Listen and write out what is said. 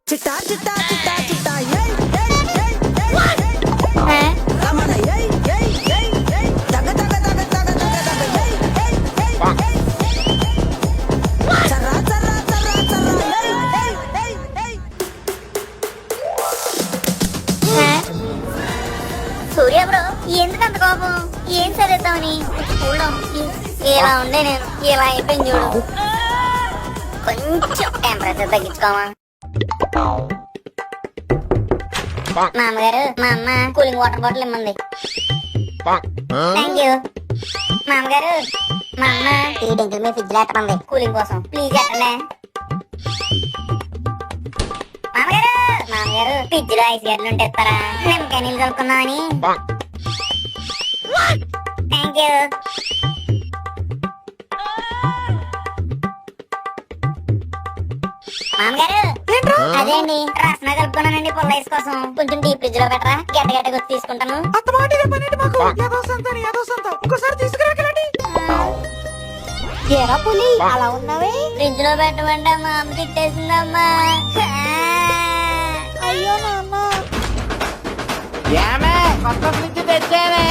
చిట్టా చిట్టా చిట్టా చిట్టా సూర్య బ్రో ఎందుకంత కోపం? ఏం చదివిద్దామని స్కూల్లో ఇలా ఉండే నేను ఇలా అయిపోయింది చూడు. కొంచెం టెంపరేచర్ తగ్గించుకోమా. మామగారు మా అమ్మ cooling water bottle Immandi. Thank you. మామగారు మా అమ్మ టీ డింకుల మీద ఫ్రిడ్జ్ లో ఎట్టమంది కూలింగ్ కోసం. ప్లీజ్ ఎట్టండి. మామగారు మామగారు ఫ్రిడ్జ్ లో ఐస్ గడ్డలు ఉంటే ఇస్తారా? నిమ్మకాయ నీళ్ళు కలుపుకుందామని. Thank you. మామగారు అదే అండి రసన కలుపుకున్నానండి పుల్ల ఐస్ కోసం. కొంచెం డీప్ ఫ్రిడ్జ్ లో పెట్టరా, గడ్డ గడ్డ కొట్టి తీసుకుంటాను. ఏరా పులి అలా ఉన్నావే? ఫ్రిడ్జ్ లో పెట్టమంటే మా అమ్మ తిట్టేసిందమ్మా. అయ్యో నాన్న. ఏమే కొత్త ఫ్రిడ్జ్ తెచ్చావే?